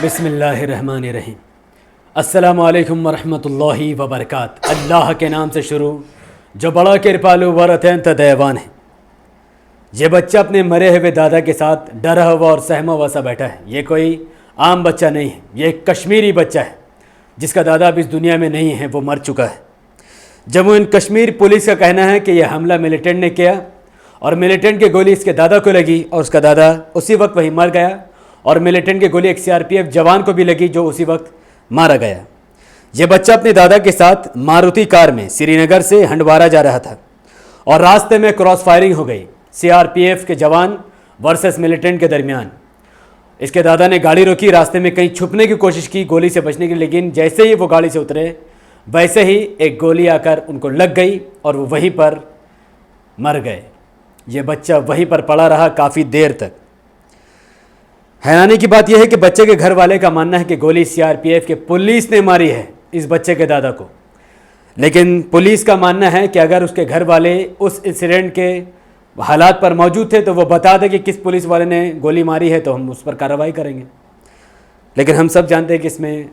बिस्मिल्लाहिर्रहमानिर्रहीम। अस्सलामु अलैकुम वरहमतुल्लाहि वबरकात। अल्लाह के नाम से शुरू जो बड़ा कृपालु व अत्यंत दयावान है। ये बच्चा अपने मरे हुए दादा के साथ डरा हुआ और सहमा हुआ सा बैठा है। ये कोई आम बच्चा नहीं है, ये एक कश्मीरी बच्चा है जिसका दादा अब इस दुनिया में नहीं है, वो मर चुका है। जम्मू एंड कश्मीर पुलिस का कहना है कि यह हमला मिलिटेंट ने किया और मिलिटेंट की गोली इसके दादा को लगी और उसका दादा उसी वक्त वहीं मर गया और मिलिटेंट की गोली एक सीआरपीएफ जवान को भी लगी जो उसी वक्त मारा गया। यह बच्चा अपने दादा के साथ मारुति कार में श्रीनगर से हंडवारा जा रहा था और रास्ते में क्रॉस फायरिंग हो गई सीआरपीएफ के जवान वर्सेस मिलिटेंट के दरमियान। इसके दादा ने गाड़ी रोकी, रास्ते में कहीं छुपने की कोशिश की गोली से बचने की, लेकिन जैसे ही वो गाड़ी से उतरे वैसे ही एक गोली आकर उनको लग गई और वो वहीं पर मर गए। ये बच्चा वहीं पर पड़ा रहा काफ़ी देर तक। हैरानी की बात यह है कि बच्चे के घर वाले का मानना है कि गोली सीआरपीएफ के पुलिस ने मारी है इस बच्चे के दादा को, लेकिन पुलिस का मानना है कि अगर उसके घर वाले उस इंसिडेंट के हालात पर मौजूद थे तो वो बता दें कि किस पुलिस वाले ने गोली मारी है तो हम उस पर कार्रवाई करेंगे। लेकिन हम सब जानते हैं कि इसमें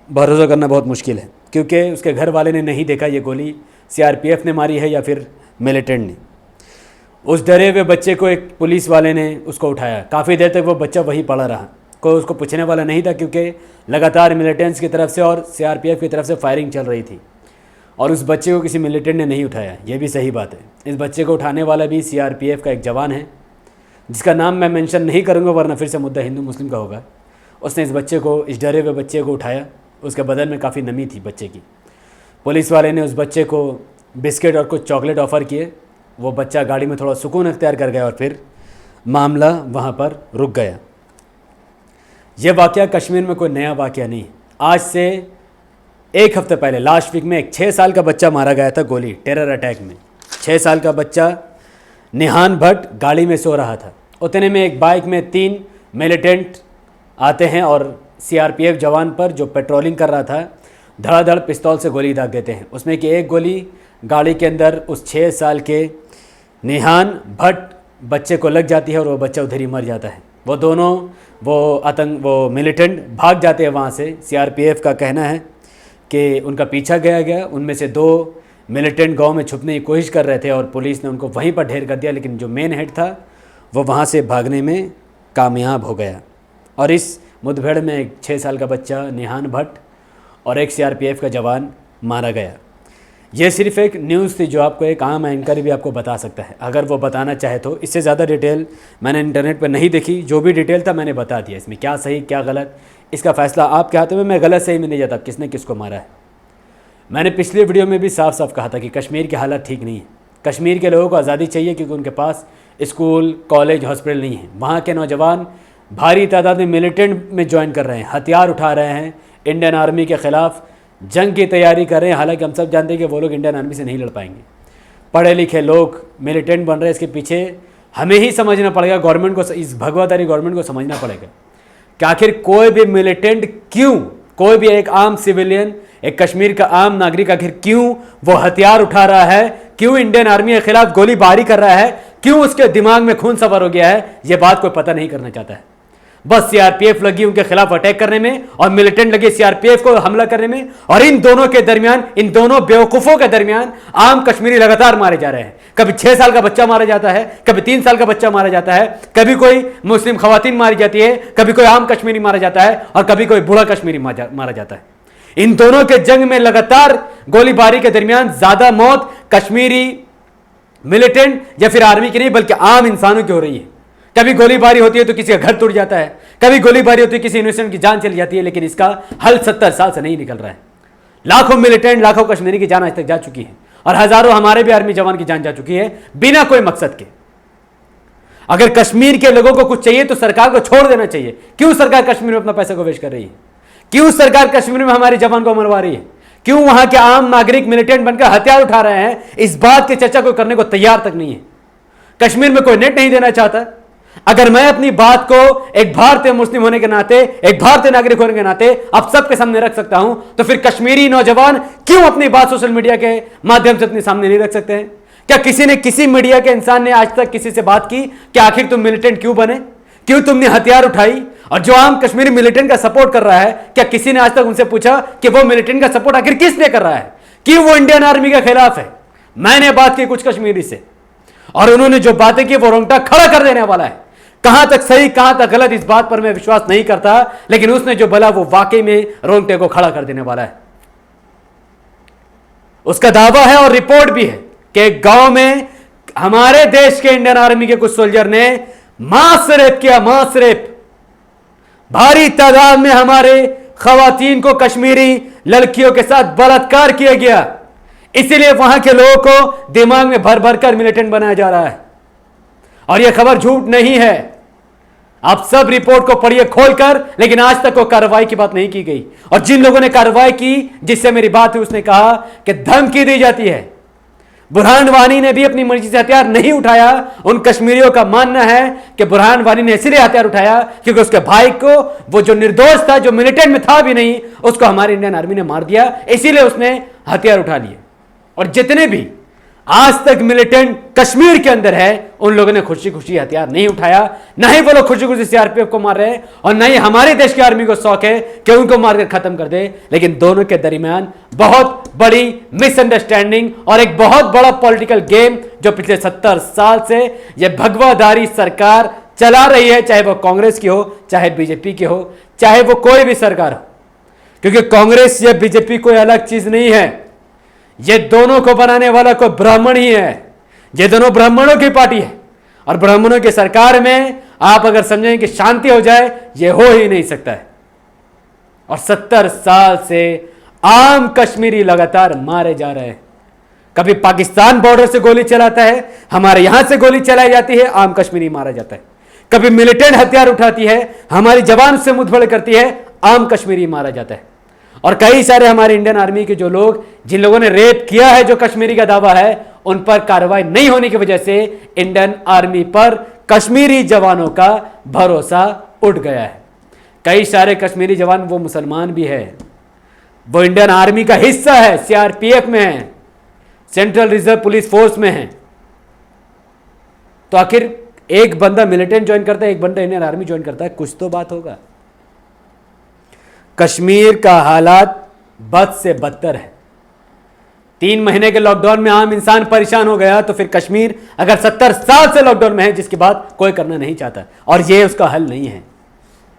भरोसा करना बहुत मुश्किल है क्योंकि उसके घर वाले ने नहीं देखा ये गोली सीआरपीएफ ने मारी है या फिर मिलिटेंट ने। उस डरे हुए बच्चे को एक पुलिस वाले ने उसको उठाया। काफ़ी देर तक वो बच्चा वहीं पड़ा रहा, कोई उसको पूछने वाला नहीं था क्योंकि लगातार मिलिटेंट्स की तरफ से और सीआरपीएफ की तरफ से फायरिंग चल रही थी और उस बच्चे को किसी मिलिटेंट ने नहीं उठाया। ये भी सही बात है। इस बच्चे को उठाने वाला भी सीआरपीएफ का एक जवान है जिसका नाम मैं मेंशन नहीं करूँगा वरना फिर से मुद्दा हिंदू मुस्लिम का होगा। उसने इस बच्चे को, इस डरे हुए बच्चे को उठाया। उसके बदन में काफ़ी नमी थी बच्चे की। पुलिस वाले ने उस बच्चे को बिस्किट और कुछ चॉकलेट ऑफ़र किए। वो बच्चा गाड़ी में थोड़ा सुकून अख्तियार कर गया और फिर मामला वहाँ पर रुक गया। ये वाक़या कश्मीर में कोई नया वाक़या नहीं। आज से एक हफ्ते पहले लास्ट वीक में एक 6 साल का बच्चा मारा गया था गोली टेरर अटैक में। 6 साल का बच्चा निहान भट्ट गाड़ी में सो रहा था। उतने में एक बाइक में 3 मिलिटेंट आते हैं और सीआरपीएफ जवान पर जो पेट्रोलिंग कर रहा था धड़ाधड़ पिस्तौल से गोली दाग देते हैं। उसमें कि एक गोली गाड़ी के अंदर उस 6 साल के निहान भट्ट बच्चे को लग जाती है और वो बच्चा उधर ही मर जाता है। वो दोनों वो मिलिटेंट भाग जाते हैं वहाँ से। सीआरपीएफ का कहना है कि उनका पीछा गया। उनमें से 2 मिलिटेंट गांव में छुपने की कोशिश कर रहे थे और पुलिस ने उनको वहीं पर ढेर कर दिया, लेकिन जो मेन हेड था वो वहाँ से भागने में कामयाब हो गया और इस मुठभेड़ में एक 6 साल का बच्चा निहान भट्ट और एक सीआरपीएफ का जवान मारा गया। ये सिर्फ एक न्यूज़ थी जो आपको एक आम एंकर भी आपको बता सकता है अगर वो बताना चाहे तो। इससे ज़्यादा डिटेल मैंने इंटरनेट पर नहीं देखी। जो भी डिटेल था मैंने बता दिया। इसमें क्या सही क्या गलत इसका फ़ैसला आपके हाथों में। मैं गलत सही में नहीं जाता किसने किसको मारा है। मैंने पिछले वीडियो में भी साफ साफ कहा था कि कश्मीर की हालत ठीक नहीं है। कश्मीर के लोगों को आज़ादी चाहिए क्योंकि उनके पास स्कूल कॉलेज हॉस्पिटल नहीं है। वहाँ के नौजवान भारी तादाद में मिलिटेंट में ज्वाइन कर रहे हैं, हथियार उठा रहे हैं, इंडियन आर्मी के ख़िलाफ़ जंग की तैयारी कर रहे हैं। हालांकि हम सब जानते हैं कि वो लोग इंडियन आर्मी से नहीं लड़ पाएंगे। पढ़े लिखे लोग मिलिटेंट बन रहे हैं। इसके पीछे हमें ही समझना पड़ेगा, गवर्नमेंट को, इस भगवाधारी गवर्नमेंट को समझना पड़ेगा कि आखिर कोई भी मिलिटेंट क्यों, कोई भी एक आम सिविलियन, एक कश्मीर का आम नागरिक आखिर क्यों वो हथियार उठा रहा है, क्यों इंडियन आर्मी के खिलाफ गोलीबारी कर रहा है, क्यों उसके दिमाग में खून सवार हो गया है, ये बात कोई पता नहीं करना चाहता है। बस सीआरपीएफ लगी उनके खिलाफ अटैक करने में और मिलिटेंट लगे सीआरपीएफ को हमला करने में और इन दोनों के दरमियान, इन दोनों बेवकूफ़ों के दरमियान आम कश्मीरी लगातार मारे जा रहे हैं। कभी 6 साल का बच्चा मारा जाता है, कभी 3 साल का बच्चा मारा जाता है, कभी कोई मुस्लिम खवातीन मारी जाती है, कभी कोई आम कश्मीरी मारा जाता है और कभी कोई बूढ़ा कश्मीरी मारा जाता है। इन दोनों के जंग में लगातार गोलीबारी के दरमियान ज़्यादा मौत कश्मीरी मिलिटेंट या फिर आर्मी की नहीं बल्कि आम इंसानों की हो रही है। कभी गोलीबारी होती है तो किसी का घर टूट जाता है, कभी गोलीबारी होती है किसी इनोसेंट की जान चली जाती है, लेकिन इसका हल 70 साल से नहीं निकल रहा है। लाखों मिलिटेंट, लाखों कश्मीरी की जान आज तक जा चुकी है और हजारों हमारे भी आर्मी जवान की जान जा चुकी है बिना कोई मकसद के। अगर कश्मीर के लोगों को कुछ चाहिए तो सरकार को छोड़ देना चाहिए। क्यों सरकार कश्मीर में अपना पैसा को वेस्ट कर रही है? क्यों सरकार कश्मीर में हमारे जवान को मरवा रही है? क्यों वहां के आम नागरिक मिलिटेंट बनकर हथियार उठा रहे हैं? इस बात की चर्चा कोई करने को तैयार तक नहीं है। कश्मीर में कोई नेट नहीं देना चाहता। अगर मैं अपनी बात को एक भारतीय मुस्लिम होने के नाते, एक भारतीय नागरिक होने के नाते आप सबके सामने रख सकता हूं, तो फिर कश्मीरी नौजवान क्यों अपनी बात सोशल मीडिया के माध्यम से अपने सामने नहीं रख सकते हैं? क्या किसी ने, किसी मीडिया के इंसान ने आज तक किसी से बात की कि आखिर तुम मिलिटेंट क्यों बने, क्यों तुमने हथियार उठाई और जो आम कश्मीरी मिलिटेंट का सपोर्ट कर रहा है, क्या किसी ने आज तक उनसे पूछा कि वो मिलिटेंट का सपोर्ट आखिर किस लिए कर रहा है, कि वो इंडियन आर्मी के खिलाफ है? मैंने बात की कुछ कश्मीरी से और उन्होंने जो बातें की वो रोंगटा खड़ा कर देने वाला है। कहां तक सही कहां तक गलत इस बात पर मैं विश्वास नहीं करता, लेकिन उसने जो बोला वो वाकई में रोंगटे को खड़ा कर देने वाला है। उसका दावा है और रिपोर्ट भी है कि गांव में हमारे देश के इंडियन आर्मी के कुछ सोल्जर ने मास रेप किया, मास रेप। भारी तादाद में हमारे खवातीन को, कश्मीरी लड़कियों के साथ बलात्कार किया गया। इसीलिए वहां के लोगों को दिमाग में भर भर कर मिलिटेंट बनाया जा रहा है। और यह खबर झूठ नहीं है, आप सब रिपोर्ट को पढ़िए खोलकर, लेकिन आज तक कोई कार्रवाई की बात नहीं की गई। और जिन लोगों ने कार्रवाई की, जिससे मेरी बात हुई, उसने कहा कि धमकी दी जाती है। बुरहान वानी ने भी अपनी मर्जी से हथियार नहीं उठाया। उन कश्मीरियों का मानना है कि बुरहान वानी ने इसलिए हथियार उठाया क्योंकि उसके भाई को, वो जो निर्दोष था, जो मिलिटेंट में था भी नहीं, उसको हमारी इंडियन आर्मी ने मार दिया, इसीलिए उसने हथियार उठा लिए। और जितने भी आज तक मिलिटेंट कश्मीर के अंदर है, उन लोगों ने खुशी खुशी हथियार नहीं उठाया। ना ही वो लोग खुशी खुशी सीआरपीएफ को मार रहे हैं, और ना ही हमारे देश की आर्मी को शौक है कि उनको मारकर खत्म कर दे। लेकिन दोनों के दरमियान बहुत बड़ी मिसअंडरस्टैंडिंग और एक बहुत बड़ा पॉलिटिकल गेम जो पिछले 70 साल से यह भगवाधारी सरकार चला रही है, चाहे वो कांग्रेस की हो, चाहे बीजेपी की हो, चाहे वो कोई भी सरकार हो। क्योंकि कांग्रेस या बीजेपी कोई अलग चीज नहीं है, ये दोनों को बनाने वाला कोई ब्राह्मण ही है। ये दोनों ब्राह्मणों की पार्टी है, और ब्राह्मणों की सरकार में आप अगर समझें कि शांति हो जाए, ये हो ही नहीं सकता है। और 70 साल से आम कश्मीरी लगातार मारे जा रहे हैं। कभी पाकिस्तान बॉर्डर से गोली चलाता है, हमारे यहां से गोली चलाई जाती है, आम कश्मीरी मारा जाता है। कभी मिलिटेंट हथियार उठाती है, हमारी जवान से मुठभेड़ करती है, आम कश्मीरी मारा जाता है। और कई सारे हमारे इंडियन आर्मी के जो लोग, जिन लोगों ने रेप किया है, जो कश्मीरी का दावा है, उन पर कार्रवाई नहीं होने की वजह से इंडियन आर्मी पर कश्मीरी जवानों का भरोसा उठ गया है। कई सारे कश्मीरी जवान वो मुसलमान भी है, वो इंडियन आर्मी का हिस्सा है, सीआरपीएफ में है, सेंट्रल रिजर्व पुलिस फोर्स में है। तो आखिर एक बंदा मिलिटेंट ज्वाइन करता है, एक बंदा इंडियन आर्मी ज्वाइन करता है, कुछ तो बात होगा। कश्मीर का हालात बद से बदतर है। 3 महीने के लॉकडाउन में आम इंसान परेशान हो गया, तो फिर कश्मीर अगर 70 साल से लॉकडाउन में है, जिसकी बात कोई करना नहीं चाहता, और ये उसका हल नहीं है।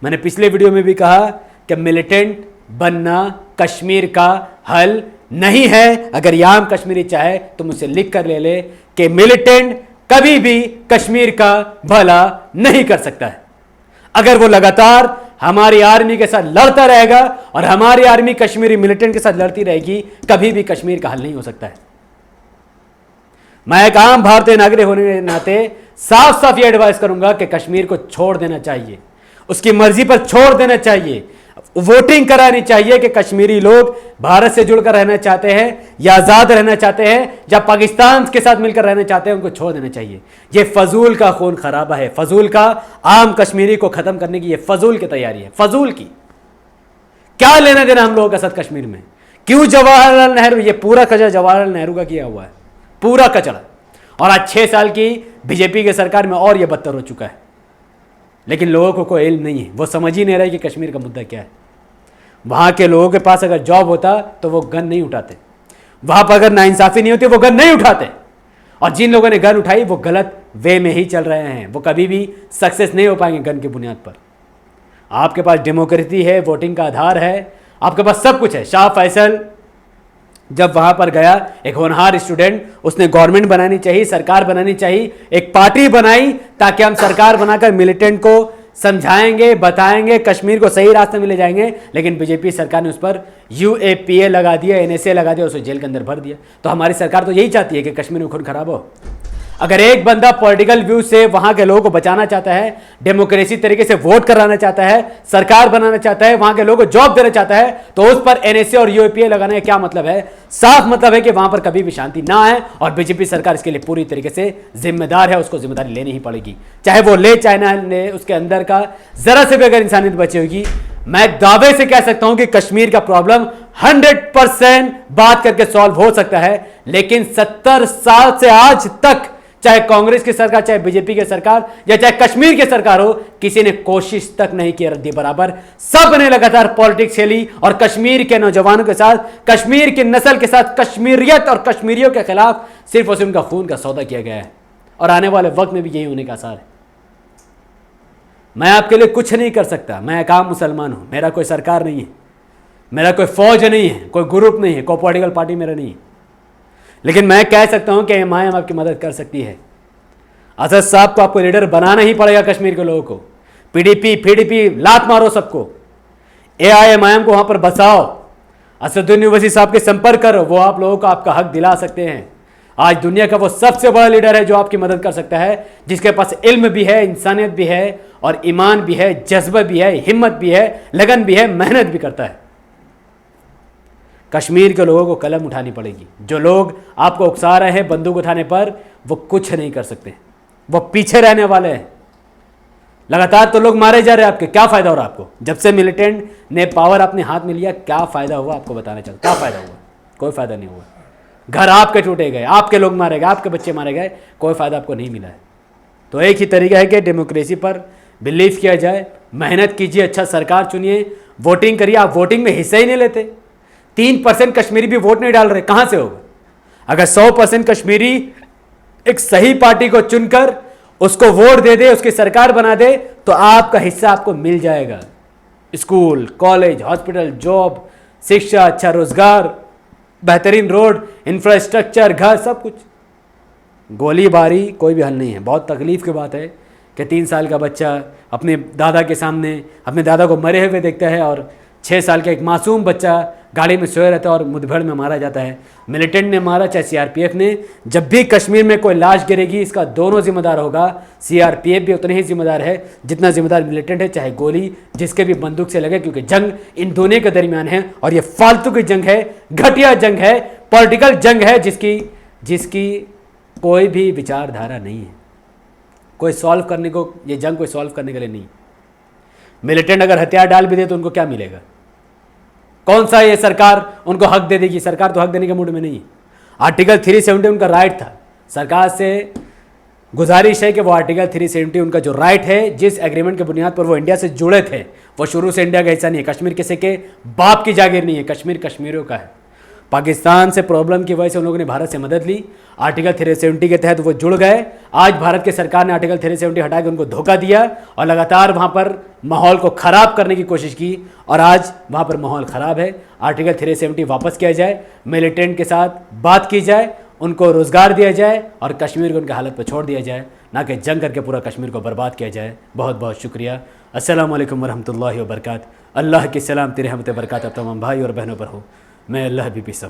मैंने पिछले वीडियो में भी कहा कि मिलिटेंट बनना कश्मीर का हल नहीं है। अगर ये आम कश्मीरी चाहे तो मुझसे लिख कर ले ले कि मिलिटेंट कभी भी कश्मीर का भला नहीं कर सकता है। अगर वो लगातार हमारी आर्मी के साथ लड़ता रहेगा और हमारी आर्मी कश्मीरी मिलिटेंट के साथ लड़ती रहेगी, कभी भी कश्मीर का हल नहीं हो सकता है। मैं एक आम भारतीय नागरिक होने के नाते साफ साफ ये एडवाइस करूंगा कि कश्मीर को छोड़ देना चाहिए, उसकी मर्जी पर छोड़ देना चाहिए। वोटिंग करानी चाहिए कि कश्मीरी लोग भारत से जुड़कर रहना चाहते हैं या आजाद रहना चाहते हैं या पाकिस्तान के साथ मिलकर रहना चाहते हैं, उनको छोड़ देना चाहिए। ये फजूल का खून खराबा है, फजूल का आम कश्मीरी को खत्म करने की ये फजूल की तैयारी है, फजूल की। क्या लेना देना हम लोगों का साथ कश्मीर में? क्यों जवाहरलाल नेहरू, ये पूरा कचरा जवाहरलाल नेहरू का किया हुआ है, पूरा कचरा। और आज 6 साल की बीजेपी की सरकार में और यह बदतर हो चुका है। लेकिन लोगों को कोई इल्म नहीं है, वो समझ ही नहीं रहे कि कश्मीर का मुद्दा क्या है। वहां के लोगों के पास अगर जॉब होता तो वो गन नहीं उठाते, वहां पर अगर नाइंसाफी नहीं होती वो गन नहीं उठाते। और जिन लोगों ने गन उठाई वो गलत वे में ही चल रहे हैं, वो कभी भी सक्सेस नहीं हो पाएंगे गन की बुनियाद पर। आपके पास डेमोक्रेसी है, वोटिंग का आधार है, आपके पास सब कुछ है। शाह फैसल जब वहां पर गया, एक होनहार स्टूडेंट, उसने गवर्नमेंट बनानी चाहिए, सरकार बनानी चाहिए, एक पार्टी बनाई ताकि हम सरकार बनाकर मिलिटेंट को समझाएंगे, बताएंगे, कश्मीर को सही रास्ते में ले जाएंगे। लेकिन बीजेपी सरकार ने उस पर यूएपीए लगा दिया, एनएसए लगा दिया, उसे जेल के अंदर भर दिया। तो हमारी सरकार तो यही चाहती है कि कश्मीर में खून खराब हो। अगर एक बंदा पॉलिटिकल व्यू से वहां के लोगों को बचाना चाहता है, डेमोक्रेसी तरीके से वोट कराना चाहता है, सरकार बनाना चाहता है, वहां के लोगों को जॉब देना चाहता है, तो उस पर एनएसए और यूएपीए लगाने का क्या मतलब है? साफ मतलब है कि वहां पर कभी भी शांति ना आए। और बीजेपी सरकार इसके लिए पूरी तरीके से जिम्मेदार है, उसको जिम्मेदारी लेनी ही पड़ेगी, चाहे वो ले चाहे ना ले। उसके अंदर का जरा से भी अगर इंसानियत बची होगी, मैं दावे से कह सकता हूं कि कश्मीर का प्रॉब्लम 100% बात करके सॉल्व हो सकता है। लेकिन 70 साल से आज तक चाहे कांग्रेस की सरकार, चाहे बीजेपी की सरकार, या चाहे कश्मीर की सरकार हो, किसी ने कोशिश तक नहीं की रद्दी बराबर। सब ने लगातार पॉलिटिक्स खेली और कश्मीर के नौजवानों के साथ, कश्मीर की नस्ल के साथ, कश्मीरियत और कश्मीरियों के खिलाफ सिर्फ और सिर्फ उनका खून का सौदा किया गया है और आने वाले वक्त में भी यही होने का आसार है। मैं आपके लिए कुछ नहीं कर सकता, मैं एक आम मुसलमान हूं, मेरा कोई सरकार नहीं है, मेरा कोई फौज नहीं है, कोई ग्रुप नहीं है, कोई पॉलिटिकल पार्टी मेरा नहीं है, लेकिन मैं कह सकता हूं कि एमआईएम आपकी मदद कर सकती है। असद साहब को आपको लीडर बनाना ही पड़ेगा कश्मीर के लोगों को। पीडीपी लात मारो सबको, एआईएमआईएम को वहां पर बसाओ, असदुद्दीन ओवैसी साहब के संपर्क करो, वो आप लोगों को आपका हक दिला सकते हैं। आज दुनिया का वो सबसे बड़ा लीडर है जो आपकी मदद कर सकता है, जिसके पास इल्म भी है, इंसानियत भी है और ईमान भी है, जज्बा भी है, हिम्मत भी है, लगन भी है, मेहनत भी करता है। कश्मीर के लोगों को कलम उठानी पड़ेगी। जो लोग आपको उकसा रहे हैं बंदूक उठाने पर, वो कुछ नहीं कर सकते, वो पीछे रहने वाले हैं। लगातार तो लोग मारे जा रहे हैं आपके, क्या फायदा हो रहा है आपको? जब से मिलिटेंट ने पावर अपने हाथ में लिया, क्या फायदा हुआ आपको बताना चाहता, क्या फायदा हुआ? कोई फायदा नहीं हुआ। घर आपके टूटे गए, आपके लोग मारे गए, आपके बच्चे मारे गए, कोई फायदा आपको नहीं मिला है। तो एक ही तरीका है कि डेमोक्रेसी पर बिलीव किया जाए, मेहनत कीजिए, अच्छा सरकार चुनिए, वोटिंग करिए। आप वोटिंग में हिस्सा ही नहीं लेते, 3% कश्मीरी भी वोट नहीं डाल रहे, कहां से होगा? अगर 100% कश्मीरी एक सही पार्टी को चुनकर उसको वोट दे दे, उसकी सरकार बना दे, तो आपका हिस्सा आपको मिल जाएगा। स्कूल, कॉलेज, हॉस्पिटल, जॉब, शिक्षा, अच्छा रोजगार, बेहतरीन रोड, इंफ्रास्ट्रक्चर, घर, सब कुछ। गोलीबारी कोई भी हल नहीं है। बहुत तकलीफ की बात है कि 3 साल का बच्चा अपने दादा के सामने अपने दादा को मरे हुए देखता है और 6 साल का एक मासूम बच्चा गाड़ी में सोया रहता है और मुठभेड़ में मारा जाता है। मिलिटेंट ने मारा, चाहे सीआरपीएफ ने। जब भी कश्मीर में कोई लाश गिरेगी, इसका दोनों जिम्मेदार होगा। सीआरपीएफ भी उतने ही जिम्मेदार है जितना जिम्मेदार मिलिटेंट है, चाहे गोली जिसके भी बंदूक से लगे, क्योंकि जंग इन दोनों के दरमियान है और ये फालतू की जंग है, घटिया जंग है, पॉलिटिकल जंग है, जिसकी कोई भी विचारधारा नहीं है। कोई सॉल्व करने को, ये जंग कोई सॉल्व करने के लिए नहीं। मिलिटेंट अगर हथियार डाल भी दे तो उनको क्या मिलेगा? कौन सा ये सरकार उनको हक दे देगी? सरकार तो हक देने के मूड में नहीं है। आर्टिकल 370 उनका राइट था। सरकार से गुजारिश है कि वो आर्टिकल 370 उनका जो राइट है, जिस एग्रीमेंट के बुनियाद पर वो इंडिया से जुड़े थे, वो शुरू से इंडिया का हिस्सा नहीं है। कश्मीर किसी के बाप की जागीर नहीं है, कश्मीर कश्मीरियों का है। पाकिस्तान से प्रॉब्लम की वजह से उन लोगों ने भारत से मदद ली, आर्टिकल 370 के तहत वो जुड़ गए। आज भारत की सरकार ने आर्टिकल 370 हटा के उनको धोखा दिया और लगातार वहाँ पर माहौल को ख़राब करने की कोशिश की और आज वहाँ पर माहौल ख़राब है। आर्टिकल 370 वापस किया जाए, मिलिटेंट के साथ बात की जाए, उनको रोज़गार दिया जाए और कश्मीर को उनकी हालत पर छोड़ दिया जाए, ना कि जंग करके पूरा कश्मीर को बर्बाद किया जाए। बहुत बहुत शुक्रिया। अस्सलाम वालेकुम वरहमतुल्लाहि वबरकात। अल्लाह की सलाम, तेरे रहमत बरकत अब तमाम भाई और बहनों पर हो। मैं अल्लाह भी पीस।